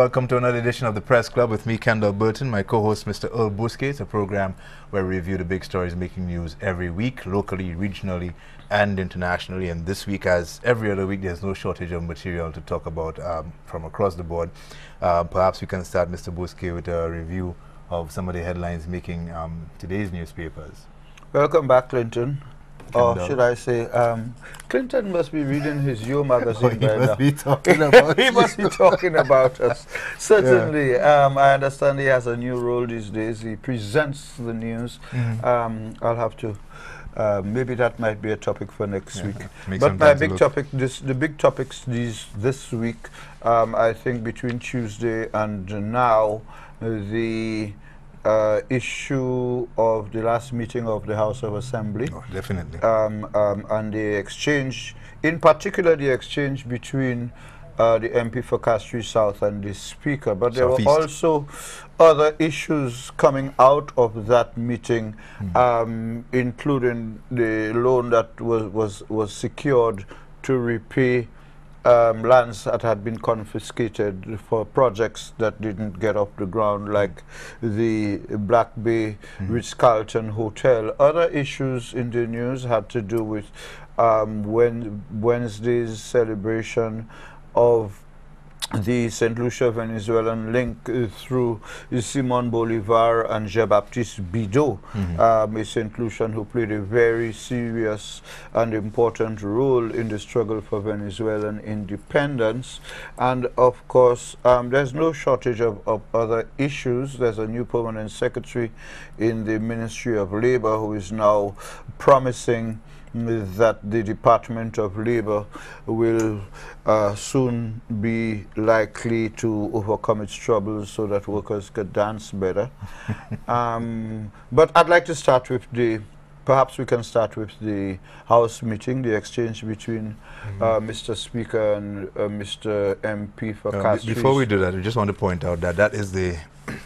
welcome to another edition of the Press Club with me, Kendall Burton, my co-host, Mr. Earl Busquets. It's a program where we review the big stories making news every week, locally, regionally, and internationally. And this week, as every other week, there's no shortage of material to talk about from across the board. Perhaps we can start, Mr. Busquets, with a review of some of the headlines making today's newspapers. Welcome back, Clinton. Or should I say, Clinton must be reading his Yo magazine by now. He must be talking about He must be talking about us. Certainly. Yeah. I understand he has a new role these days. He presents the news. I'll have to, maybe that might be a topic for next week. But my big topic, the big topics this week, I think between Tuesday and now, the issue of the last meeting of the House of Assembly. Oh, definitely. And the exchange, in particular the exchange between the MP for Castries South and the Speaker. But there were also other issues coming out of that meeting, including the loan that was secured to repay lands that had been confiscated for projects that didn't get off the ground, like the Black Bay Ritz-Carlton Hotel. Other issues in the news had to do with Wednesday's celebration of the St. Lucia Venezuelan link through Simon Bolivar and Jean-Baptiste Bidot, a St. Lucian who played a very serious and important role in the struggle for Venezuelan independence. And of course, there's no shortage of other issues. There's a new permanent secretary in the Ministry of Labor who is now promising that the Department of Labor will soon be likely to overcome its troubles so that workers could dance better. But I'd like to start with perhaps we can start with the House meeting, the exchange between Mr. Speaker and Mr. MP for Castries. Before we do that, I just want to point out that that is the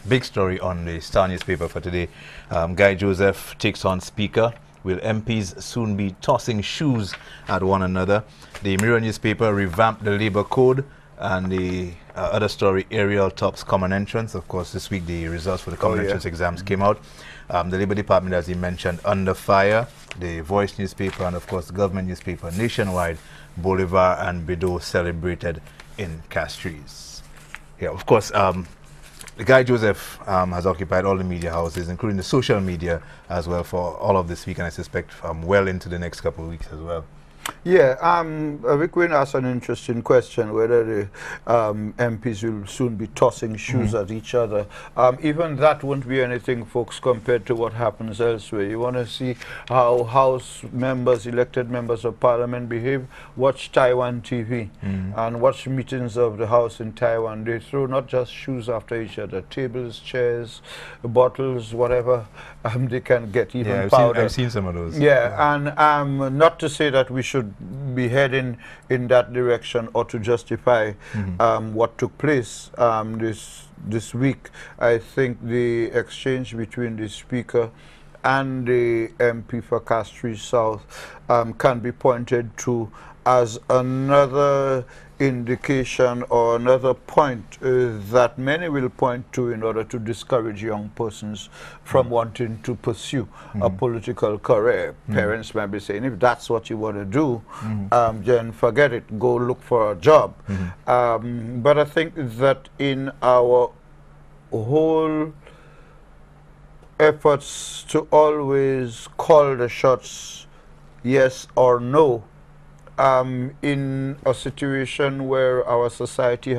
big story on the Star newspaper for today. Guy Joseph takes on Speaker. Will MPs soon be tossing shoes at one another? The Mirror newspaper revamped the Labour Code, and the other story, Ariel tops common entrance. Of course, this week the results for the common entrance exams came out. The Labour Department, as he mentioned, under fire. The Voice newspaper and, of course, the government newspaper nationwide, Bolivar and Bidot celebrated in Castries. Yeah, of course, Guy Joseph has occupied all the media houses, including the social media as well, for all of this week, and I suspect well into the next couple of weeks as well. Yeah, Rick Wayne asked an interesting question, whether the MPs will soon be tossing shoes at each other. Even that won't be anything, folks, compared to what happens elsewhere. You want to see how House members, elected members of Parliament behave? Watch Taiwan TV and watch meetings of the House in Taiwan. They throw not just shoes after each other, tables, chairs, bottles, whatever they can get, even powder. I've seen some of those. Yeah, and not to say that we should be heading in that direction or to justify what took place this week. I think the exchange between the Speaker and the MP for Castries South can be pointed to as another indication or another point that many will point to in order to discourage young persons from wanting to pursue a political career. Parents might be saying, if that's what you want to do, then forget it, go look for a job. But I think that in our whole efforts to always call the shots yes or no, in a situation where our society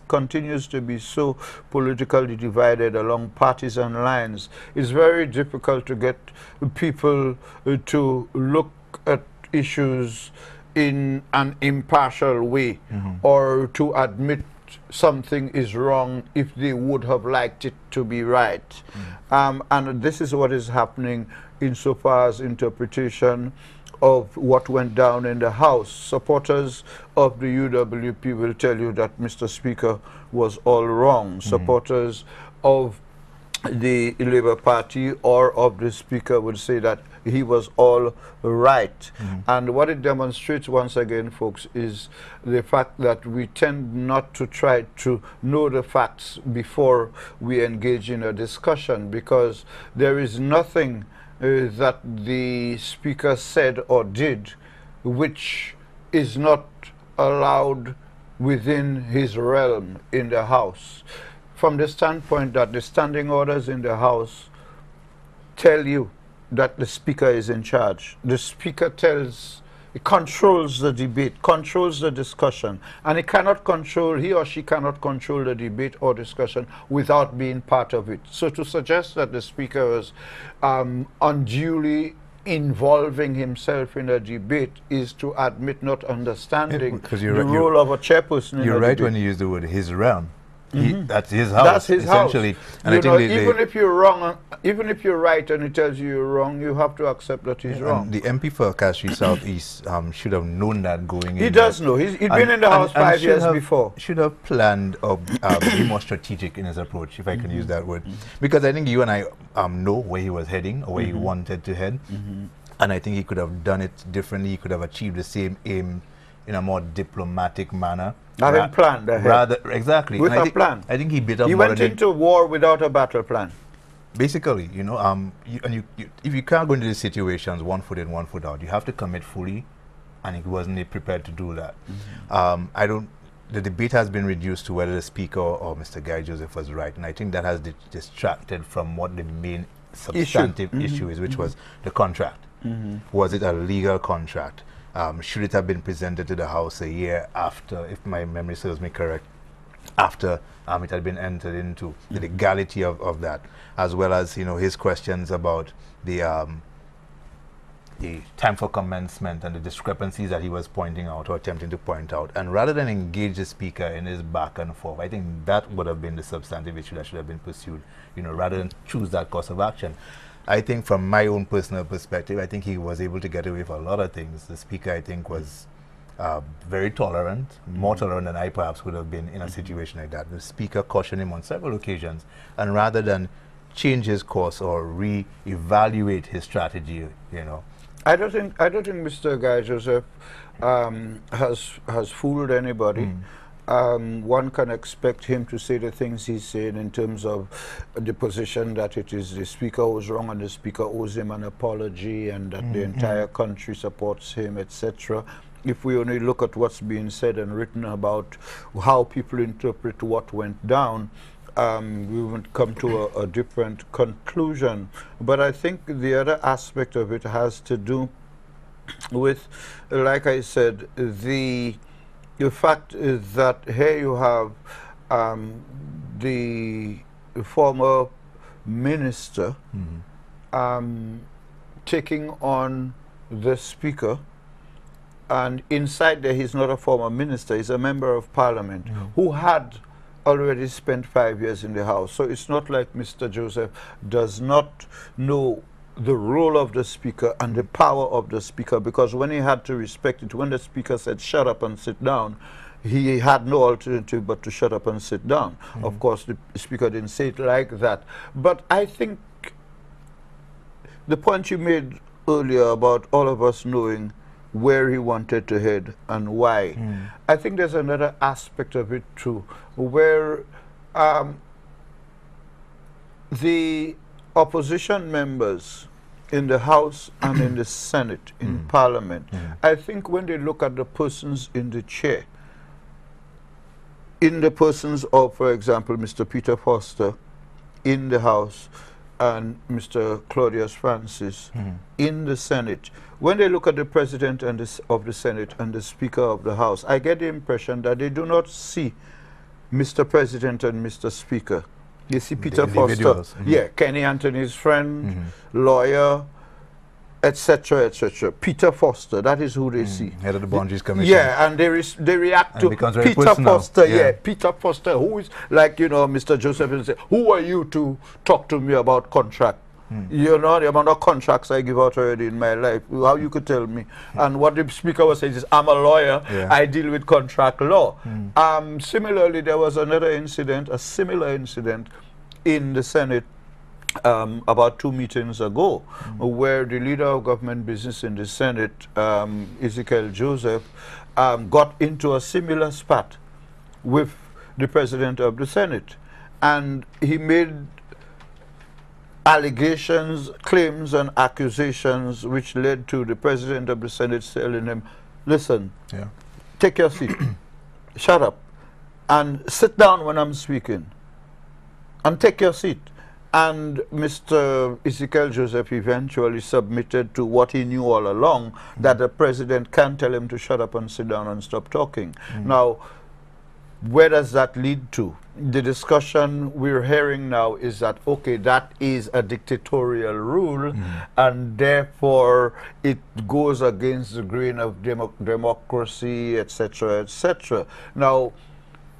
continues to be so politically divided along partisan lines, it's very difficult to get people to look at issues in an impartial way or to admit something is wrong if they would have liked it to be right. And this is what is happening insofar as interpretation of what went down in the House. Supporters of the UWP will tell you that Mr. Speaker was all wrong. Supporters of the Labour Party or of the Speaker would say that he was all right. And what it demonstrates once again, folks, is the fact that we tend not to try to know the facts before we engage in a discussion, because there is nothing that the speaker said or did which is not allowed within his realm in the House, from the standpoint that the standing orders in the House tell you that the speaker is in charge. The speaker controls the debate, controls the discussion, and he or she cannot control the debate or discussion without being part of it. So to suggest that the speaker was unduly involving himself in a debate is to admit not understanding the role of a chairperson. You're right when you use the word his realm. That's his house. That's his essentially. house. And I think even if you're wrong, even if you're right and he tells you you're wrong, you have to accept that he's wrong. The MP for Castries Southeast should have known that going in. He does know. He'd been in the House 5 years before. Should have planned or be more strategic in his approach, if I can use that word. Because I think you and I know where he was heading or where he wanted to head. And I think he could have done it differently. He could have achieved the same aim in a more diplomatic manner. Having planned ahead. Exactly. With a plan. I think he bit up. He went into war without a battle plan. Basically, you know, if you can't go into these situations 1 foot in, 1 foot out, you have to commit fully, and he wasn't prepared to do that. The debate has been reduced to whether the speaker or Mr. Guy Joseph was right, and I think that has distracted from what the main substantive issue is, which was the contract. Was it a legal contract? Should it have been presented to the House a year after, if my memory serves me correct, after it had been entered into, the legality of that, as well as, you know, his questions about the time for commencement and the discrepancies that he was pointing out or attempting to point out. And rather than engage the speaker in his back and forth, I think that would have been the substantive issue that should have been pursued, you know, rather than choose that course of action. I think from my own personal perspective, I think he was able to get away with a lot of things. The speaker, I think, was very tolerant, more tolerant than I perhaps would have been in a situation like that. The speaker cautioned him on several occasions, and rather than change his course or re-evaluate his strategy, you know. I don't think Mr. Guy Joseph has fooled anybody. One can expect him to say the things he's saying in terms of the position that it is the speaker who's wrong and the speaker owes him an apology and that the entire country supports him, etc. If we only look at what's being said and written about how people interpret what went down, we would come to a different conclusion. But I think the other aspect of it has to do with, like I said, the fact is that here you have the former minister taking on the speaker, and inside there he's not a former minister, he's a member of parliament who had already spent 5 years in the House. So it's not like Mr. Joseph does not know the role of the speaker and the power of the speaker, because when he had to respect it, when the speaker said shut up and sit down, he had no alternative but to shut up and sit down. Of course, the speaker didn't say it like that. But I think the point you made earlier about all of us knowing where he wanted to head and why, I think there's another aspect of it too, where the opposition members in the House and in the Senate, in Parliament, I think when they look at the persons in the chair, in the persons of, for example, Mr. Peter Foster in the House and Mr. Claudius Francis in the Senate, when they look at the President and of the Senate and the Speaker of the House, I get the impression that they do not see Mr. President and Mr. Speaker. You see Peter Foster, Kenny Anthony's friend, lawyer, etc., etc. Peter Foster, that is who they see. Head of the Boundaries Commission. Yeah, and they react to Peter Foster, Peter Foster, who is like, you know, Mr. Joseph will say, who are you to talk to me about contract? You know, the amount of contracts I give out already in my life, how you could tell me? And what the speaker was saying is, I'm a lawyer, I deal with contract law. Similarly, there was another incident, a similar incident in the Senate about 2 meetings ago, where the leader of government business in the Senate, Ezekiel Joseph, got into a similar spat with the president of the Senate. And he made allegations, claims, and accusations which led to the president of the Senate telling him, listen, take your seat, shut up, and sit down when I'm speaking, and take your seat. And Mr. Ezekiel Joseph eventually submitted to what he knew all along, that the president can tell him to shut up and sit down and stop talking. Now, where does that lead to? The discussion we're hearing now is that, okay, that is a dictatorial rule, and therefore it goes against the grain of democracy, etc., etc. Now,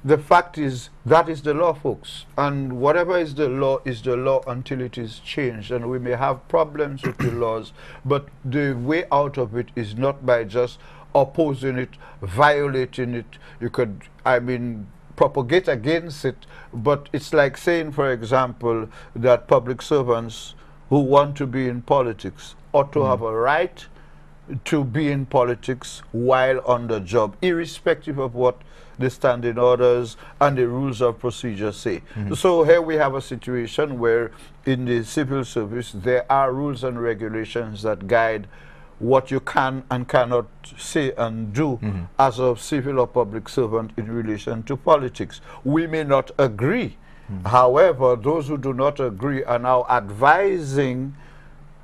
the fact is, that is the law, folks. And whatever is the law until it is changed. And we may have problems with the laws, but the way out of it is not by just opposing it, violating it. You could, I mean, propagate against it, but it's like saying, for example, that public servants who want to be in politics ought to have a right to be in politics while on the job, irrespective of what the standing orders and the rules of procedure say. So here we have a situation where in the civil service there are rules and regulations that guide what you can and cannot say and do as a civil or public servant in relation to politics. We may not agree. However, those who do not agree are now advising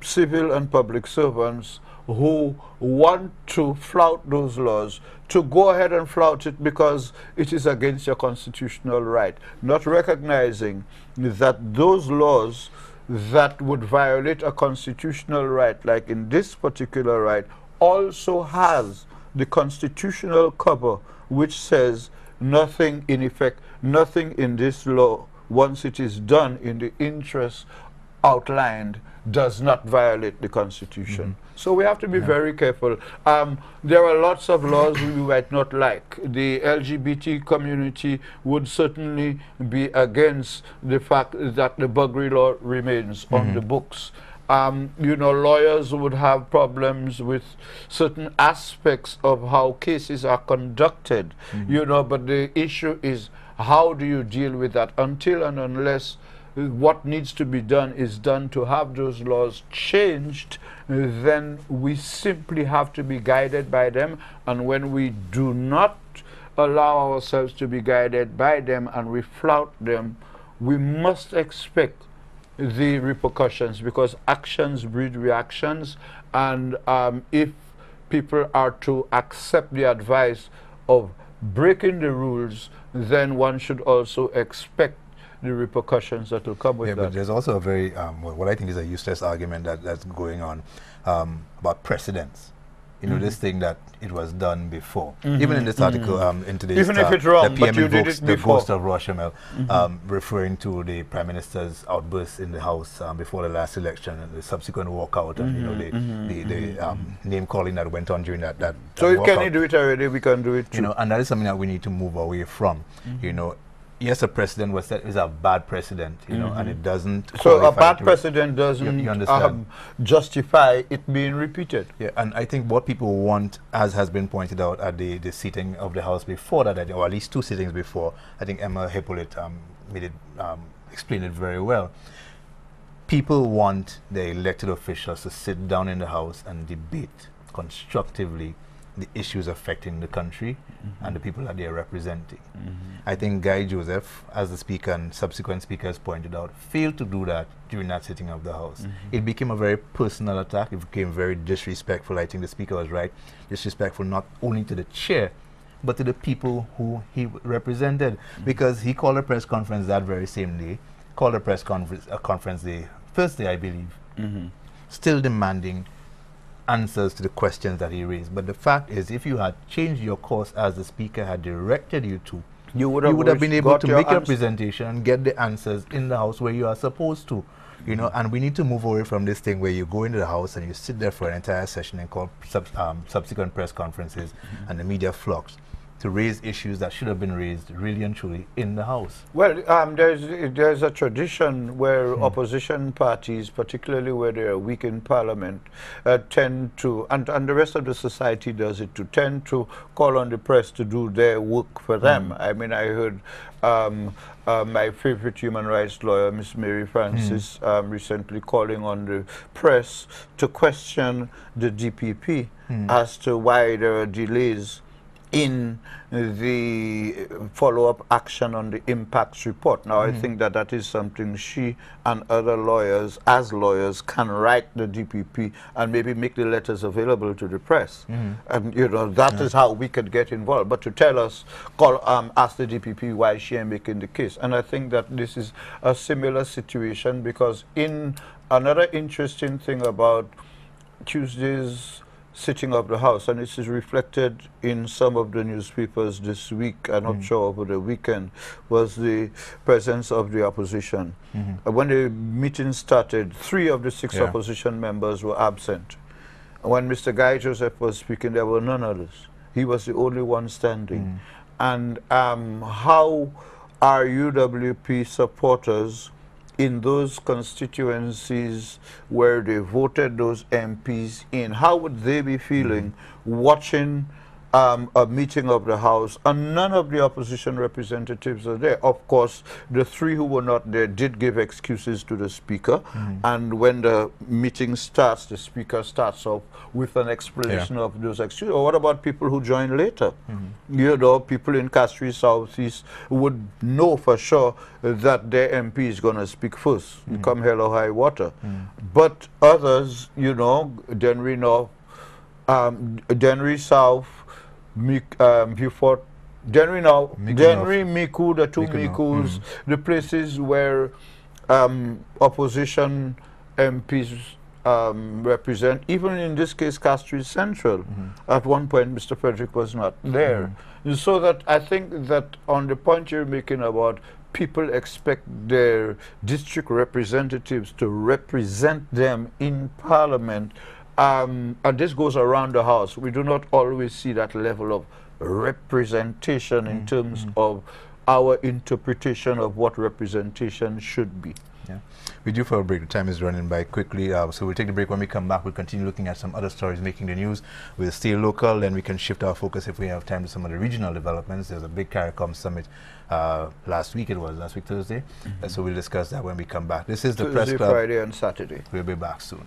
civil and public servants who want to flout those laws to go ahead and flout it because it is against your constitutional right, not recognizing that those laws that would violate a constitutional right, like in this particular right, also has the constitutional cover which says nothing, in effect, nothing in this law, once it is done in the interests outlined, does not violate the Constitution. So we have to be very careful. There are lots of laws we might not like. The LGBT community would certainly be against the fact that the Buggery law remains on the books. You know, lawyers would have problems with certain aspects of how cases are conducted, you know, but the issue is, how do you deal with that? Until and unless what needs to be done is done to have those laws changed, then we simply have to be guided by them. And when we do not allow ourselves to be guided by them and we flout them, we must expect the repercussions, because actions breed reactions. And if people are to accept the advice of breaking the rules, then one should also expect the repercussions that will come with that. But there's also a very, what I think is a useless argument that's going on about precedents. You know, this thing that it was done before. Even in this article, in today's Even if it's wrong, the PM but you did invokes it the before. ghost of Rochamel, referring to the Prime Minister's outburst in the House before the last election and the subsequent walkout, and you know, the name calling that went on during that So if walkout. can he do it already, we can do it too. You know, and that is something that we need to move away from. You know, yes, a precedent was set is a bad precedent, you know, and it doesn't. So a qualify bad to precedent doesn't you understand? justify it being repeated. Yeah, and I think what people want, as has been pointed out at the sitting of the House before that, or at least 2 sittings before, I think Emma Hippolyte made it, explained it very well. People want the elected officials to sit down in the House and debate constructively the issues affecting the country and the people that they are representing. I think Guy Joseph, as the speaker and subsequent speakers pointed out, failed to do that during that sitting of the House. It became a very personal attack. It became very disrespectful. I think the speaker was right. Disrespectful not only to the chair, but to the people who he represented, because he called a press conference that very same day, called a press conference the first day, I believe, still demanding answers to the questions that he raised. But the fact is, if you had changed your course as the speaker had directed you to, you would have been able to make your presentation and get the answers in the House where you are supposed to. You know, and we need to move away from this thing where you go into the House and you sit there for an entire session and call subsequent press conferences and the media flocks to raise issues that should have been raised really and truly in the House? Well, there's a tradition where opposition parties, particularly where they are weak in Parliament, tend to, and the rest of the society does it, to tend to call on the press to do their work for them. I mean, I heard my favorite human rights lawyer, Miss Mary Francis, recently calling on the press to question the DPP as to why there are delays in the follow-up action on the impacts report. Now, I think that that is something she and other lawyers, as lawyers, can write the DPP and maybe make the letters available to the press. And, you know, that is how we could get involved. But to tell us, ask the DPP why she ain't making the case. And I think that this is a similar situation, because in another interesting thing about Tuesday's sitting of the House, and this is reflected in some of the newspapers this week, I'm not sure over the weekend, was the presence of the opposition. When the meeting started, 3 of the 6 opposition members were absent. When Mr. Guy Joseph was speaking, there were none others. He was the only one standing. And how are UWP supporters in those constituencies where they voted those MPs in, how would they be feeling watching a meeting of the House and none of the opposition representatives are there? Of course, the 3 who were not there did give excuses to the Speaker, and when the meeting starts, the Speaker starts off with an explanation of those excuses. Or what about people who join later? You know, people in Castries Southeast would know for sure that their MP is going to speak first, come hell or high water. But others, you know, Denry North, Denry South, Beaufort, Denry now, Denry, Miku, the 2 Mikus, the places where opposition MPs represent, even in this case, Castries Central. At one point, Mr. Frederick was not there. So that I think that on the point you're making about people expect their district representatives to represent them in Parliament, and this goes around the House. We do not always see that level of representation in terms of our interpretation of what representation should be. We do for a break. The time is running by quickly, so we'll take the break. When we come back, we'll continue looking at some other stories making the news. We'll stay local, then we can shift our focus, if we have time, to some of the regional developments. There's a big CARICOM summit last week Thursday. So we'll discuss that when we come back. This is the Press Club. Friday and Saturday. We'll be back soon.